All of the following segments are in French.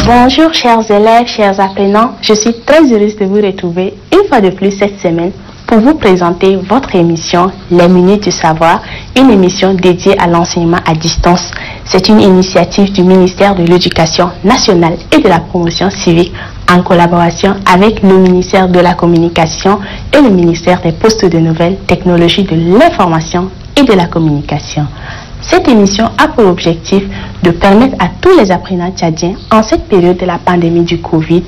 Bonjour chers élèves, chers apprenants, je suis très heureuse de vous retrouver une fois de plus cette semaine pour vous présenter votre émission Les Minutes du Savoir, une émission dédiée à l'enseignement à distance. C'est une initiative du ministère de l'Éducation nationale et de la promotion civique en collaboration avec le ministère de la Communication et le ministère des Postes de Nouvelles Technologies de l'Information et de la Communication. Cette émission a pour objectif de permettre à tous les apprenants tchadiens en cette période de la pandémie du Covid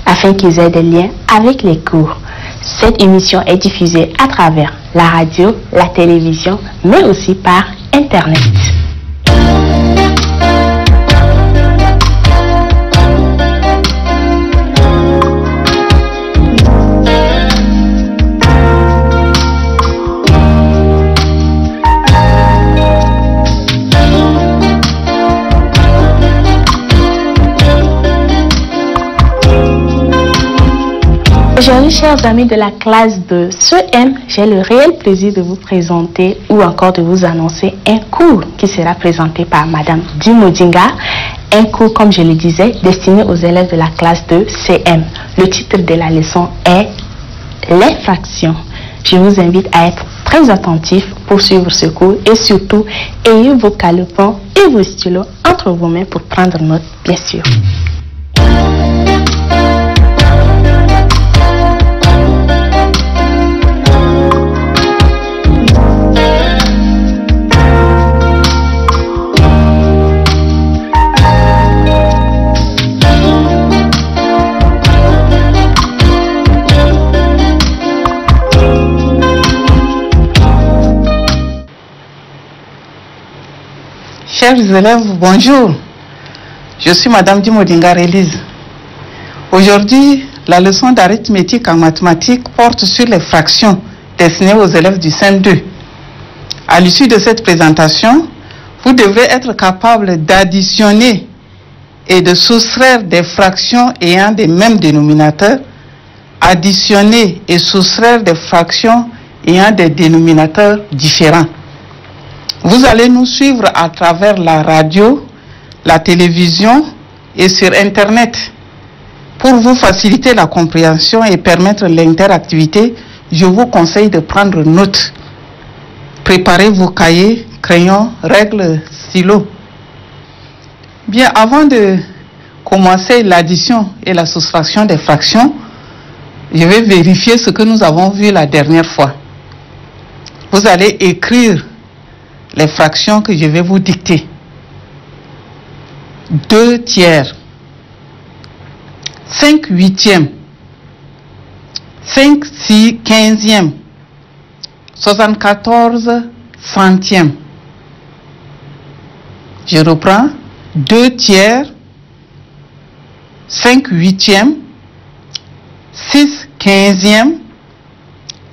afin qu'ils aient des liens avec les cours. Cette émission est diffusée à travers la radio, la télévision, mais aussi par Internet. Aujourd'hui, chers amis de la classe de CM, j'ai le réel plaisir de vous présenter ou encore de vous annoncer un cours qui sera présenté par Madame Dimodinga. Un cours, comme je le disais, destiné aux élèves de la classe de CM. Le titre de la leçon est les fractions. Je vous invite à être très attentifs pour suivre ce cours et surtout, ayez vos calepins et vos stylos entre vos mains pour prendre note, bien sûr. Chers élèves, bonjour. Je suis Madame Dimodinga Élise. Aujourd'hui, la leçon d'arithmétique en mathématiques porte sur les fractions destinées aux élèves du CM2. À l'issue de cette présentation, vous devrez être capable d'additionner et de soustraire des fractions ayant des mêmes dénominateurs, additionner et soustraire des fractions ayant des dénominateurs différents. Vous allez nous suivre à travers la radio, la télévision et sur Internet. Pour vous faciliter la compréhension et permettre l'interactivité, je vous conseille de prendre note. Préparez vos cahiers, crayons, règles, stylos. Bien, avant de commencer l'addition et la soustraction des fractions, je vais vérifier ce que nous avons vu la dernière fois. Vous allez écrire les fractions que je vais vous dicter. 2 tiers, 5 huitièmes, 5 quinzièmes, 74 centièmes. Je reprends. 2 tiers, 5 huitièmes, 6 quinzièmes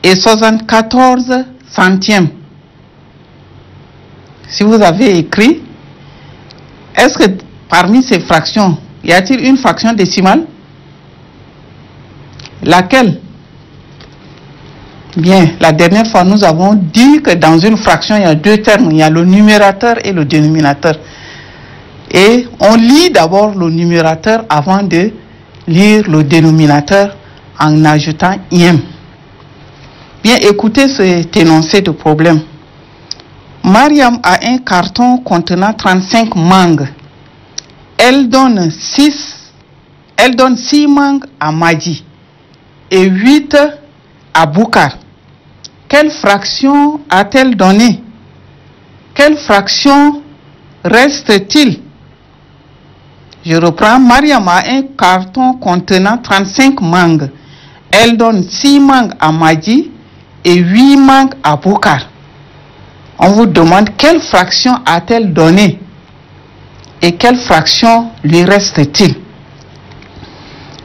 et 74 centièmes. Si vous avez écrit, est-ce que parmi ces fractions, y a-t-il une fraction décimale? Laquelle? Bien, la dernière fois, nous avons dit que dans une fraction, il y a 2 termes. Il y a le numérateur et le dénominateur. Et on lit d'abord le numérateur avant de lire le dénominateur en ajoutant IM. Bien, écoutez cet énoncé de problème. Mariam a un carton contenant 35 mangues. Elle donne 6 mangues à Madi et 8 à Boukar. Quelle fraction a-t-elle donné? Quelle fraction reste-t-il? Je reprends. Mariam a un carton contenant 35 mangues. Elle donne 6 mangues à Madi et 8 mangues à Boukar. On vous demande quelle fraction a-t-elle donné et quelle fraction lui reste-t-il.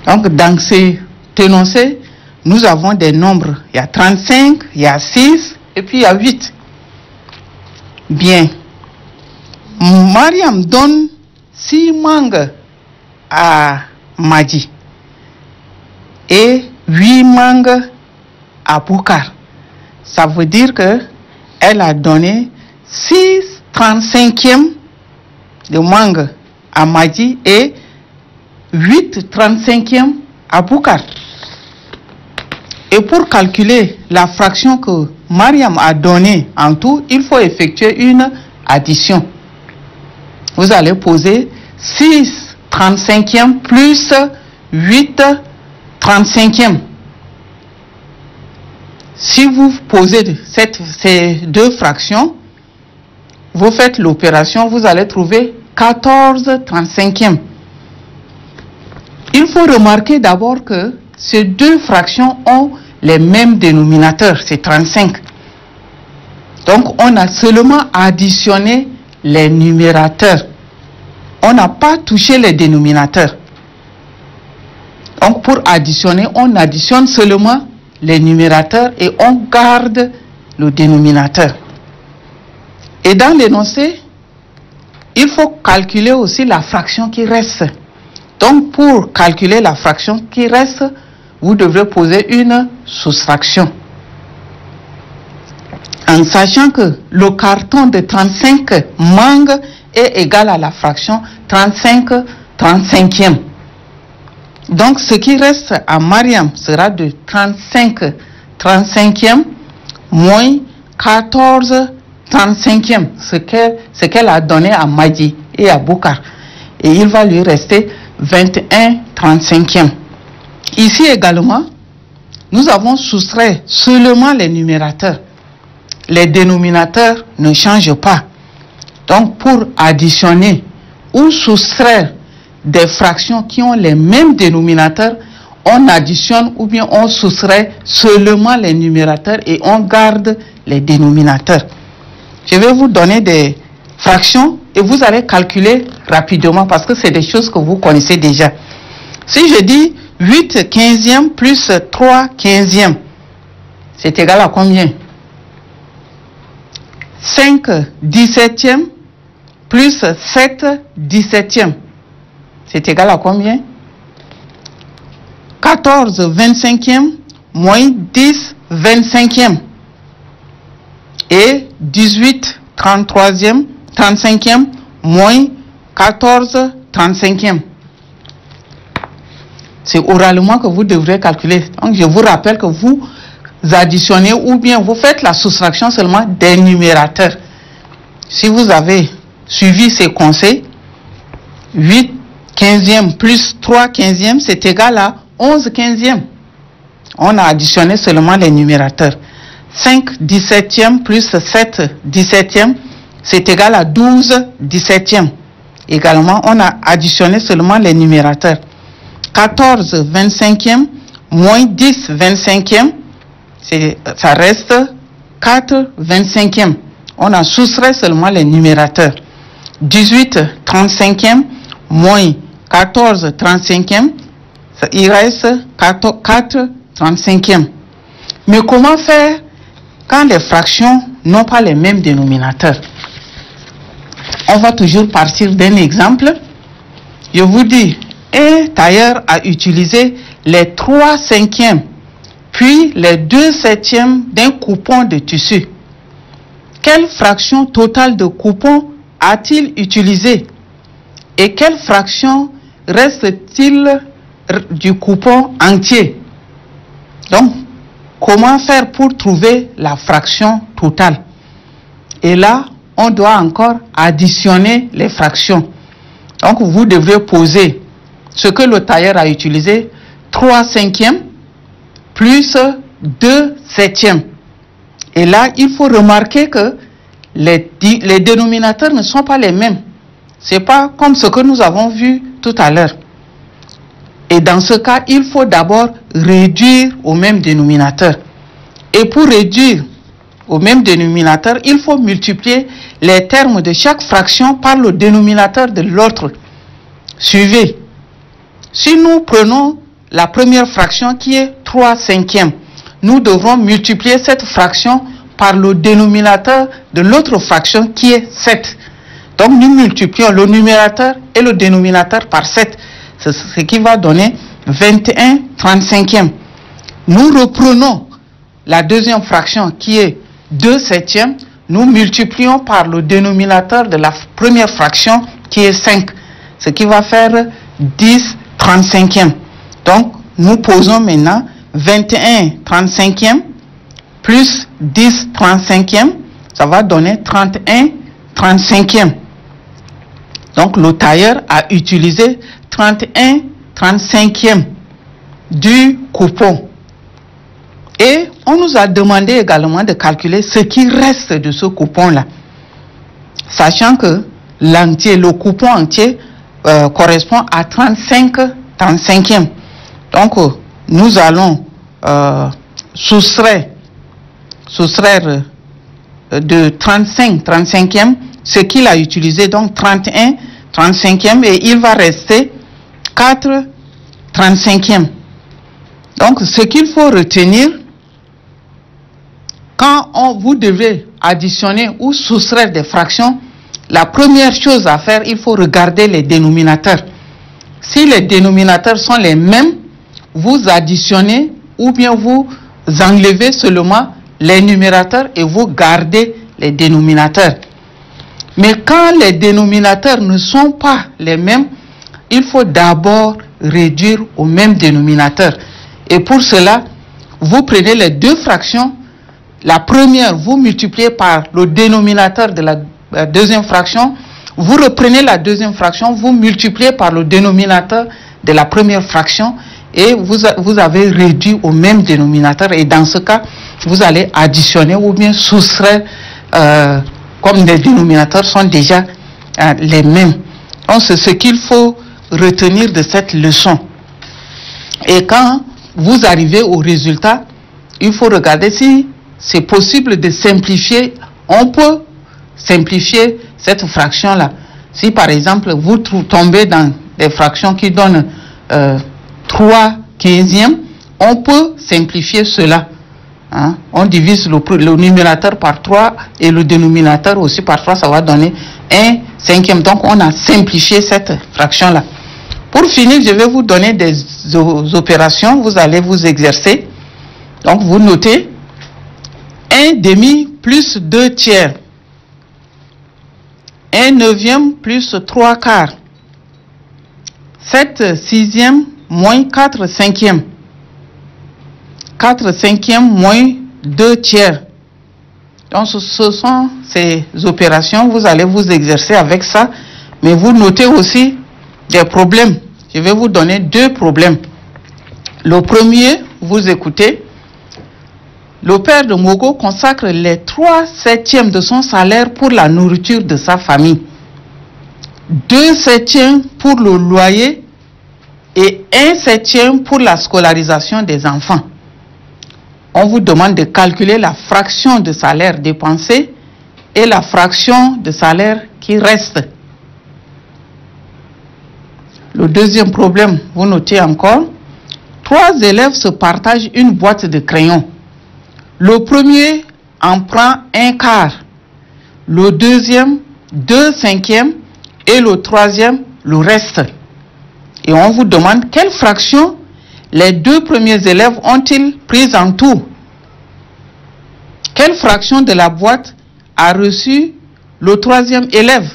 Donc, dans ces énoncés, nous avons des nombres. Il y a 35, il y a 6 et puis il y a 8. Bien. Mariam donne 6 mangues à Madi et 8 mangues à Boukar. Ça veut dire que elle a donné 6/35 de mangue à Madi et 8 35e à Boukar. Et pour calculer la fraction que Mariam a donnée en tout, il faut effectuer une addition. Vous allez poser 6 35e plus 8 35e. Si vous posez ces deux fractions, vous faites l'opération, vous allez trouver 14 35e. Il faut remarquer d'abord que ces deux fractions ont les mêmes dénominateurs, c'est 35. Donc on a seulement additionné les numérateurs. On n'a pas touché les dénominateurs. Donc pour additionner, on additionne seulement les numérateurs et on garde le dénominateur. Et dans l'énoncé, il faut calculer aussi la fraction qui reste. Donc pour calculer la fraction qui reste, vous devrez poser une soustraction. En sachant que le carton de 35 mangues est égal à la fraction 35 35e. Donc ce qui reste à Mariam sera de 35 35e moins 14 35e, ce qu'elle a donné à Madi et à Boukar. Et il va lui rester 21 35e. Ici également, nous avons soustrait seulement les numérateurs. Les dénominateurs ne changent pas. Donc pour additionner ou soustraire des fractions qui ont les mêmes dénominateurs, on additionne ou bien on soustrait seulement les numérateurs et on garde les dénominateurs. Je vais vous donner des fractions et vous allez calculer rapidement parce que c'est des choses que vous connaissez déjà. Si je dis 8 15e plus 3 15e, c'est égal à combien? 5 17e plus 7 17e, c'est égal à combien? 14 25e moins 10 25e. Et 18 33e, 35e moins 14 35e. C'est oralement que vous devrez calculer. Donc je vous rappelle que vous additionnez ou bien vous faites la soustraction seulement des numérateurs. Si vous avez suivi ces conseils, 8 15e plus 3 15e, c'est égal à 11 15e. On a additionné seulement les numérateurs. 5 17e plus 7 17e, c'est égal à 12 17e. Également, on a additionné seulement les numérateurs. 14 25e moins 10 25e, ça reste 4 25e. On a soustrait seulement les numérateurs. 18 35e moins 14 35e, il reste 4 35e. Mais comment faire quand les fractions n'ont pas les mêmes dénominateurs? On va toujours partir d'un exemple. Je vous dis, un tailleur a utilisé les 3 cinquièmes puis les 2 septièmes d'un coupon de tissu. Quelle fraction totale de coupon a-t-il utilisé? Et quelle fraction reste-t-il du coupon entier? Donc, comment faire pour trouver la fraction totale? Et là, on doit encore additionner les fractions. Donc, vous devrez poser ce que le tailleur a utilisé, 3 cinquièmes plus 2 septièmes. Et là, il faut remarquer que les dénominateurs ne sont pas les mêmes. Ce n'est pas comme ce que nous avons vu tout à l'heure. Et dans ce cas, il faut d'abord réduire au même dénominateur. Et pour réduire au même dénominateur, il faut multiplier les termes de chaque fraction par le dénominateur de l'autre. Suivez. Si nous prenons la première fraction qui est 3 cinquièmes, nous devrons multiplier cette fraction par le dénominateur de l'autre fraction qui est 7. Donc nous multiplions le numérateur et le dénominateur par 7, ce qui va donner 21 35e. Nous reprenons la deuxième fraction qui est 2 septièmes, nous multiplions par le dénominateur de la première fraction qui est 5, ce qui va faire 10 35e. Donc, nous posons maintenant 21 35e plus 10 35e, ça va donner 31 35e. Donc, le tailleur a utilisé 31 35e du coupon. Et on nous a demandé également de calculer ce qui reste de ce coupon-là. Sachant que l'entier, le coupon entier correspond à 35 35e. Donc, nous allons soustraire de 35 35e ce qu'il a utilisé, donc 31 35e, et il va rester 4 35e. Donc, ce qu'il faut retenir, quand vous devez additionner ou soustraire des fractions, la première chose à faire, il faut regarder les dénominateurs. Si les dénominateurs sont les mêmes, vous additionnez ou bien vous enlevez seulement les numérateurs et vous gardez les dénominateurs. Mais quand les dénominateurs ne sont pas les mêmes, il faut d'abord réduire au même dénominateur. Et pour cela, vous prenez les deux fractions. La première, vous multipliez par le dénominateur de la deuxième fraction. Vous reprenez la deuxième fraction, vous multipliez par le dénominateur de la première fraction et vous avez réduit au même dénominateur. Et dans ce cas, vous allez additionner ou bien soustraire comme les dénominateurs sont déjà les mêmes. Donc, c'est ce qu'il faut retenir de cette leçon. Et quand vous arrivez au résultat, il faut regarder si c'est possible de simplifier. On peut simplifier cette fraction-là. Si par exemple, vous tombez dans des fractions qui donnent 3 15e, on peut simplifier cela. Hein? On divise le numérateur par 3 et le dénominateur aussi par 3, ça va donner 1 5e. Donc, on a simplifié cette fraction-là. Pour finir, je vais vous donner des opérations. Vous allez vous exercer. Donc, vous notez 1 demi plus 2 tiers. 1 neuvième plus 3 quarts. 7 sixième moins 4 cinquième. 4 cinquième moins 2 tiers. Donc, ce sont ces opérations. Vous allez vous exercer avec ça. Mais vous notez aussi des problèmes. Je vais vous donner 2 problèmes. Le premier, vous écoutez. Le père de Mogo consacre les 3/7 de son salaire pour la nourriture de sa famille, 2/7 pour le loyer et 1/7 pour la scolarisation des enfants. On vous demande de calculer la fraction de salaire dépensée et la fraction de salaire qui reste. Le deuxième problème, vous notez encore, 3 élèves se partagent une boîte de crayons. Le premier en prend 1 quart, le deuxième 2 cinquièmes et le troisième le reste. Et on vous demande quelle fraction les 2 premiers élèves ont-ils prise en tout. Quelle fraction de la boîte a reçu le troisième élève?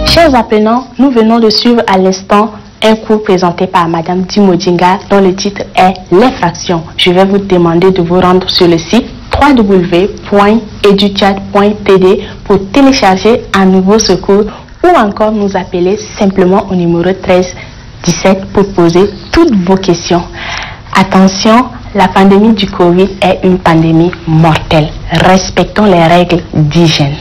Chers apprenants, nous venons de suivre à l'instant un cours présenté par Madame Dimodinga dont le titre est Les fractions. Je vais vous demander de vous rendre sur le site www.educhat.td pour télécharger à nouveau ce cours ou encore nous appeler simplement au numéro 13 17 pour poser toutes vos questions. Attention, la pandémie du Covid est une pandémie mortelle. Respectons les règles d'hygiène.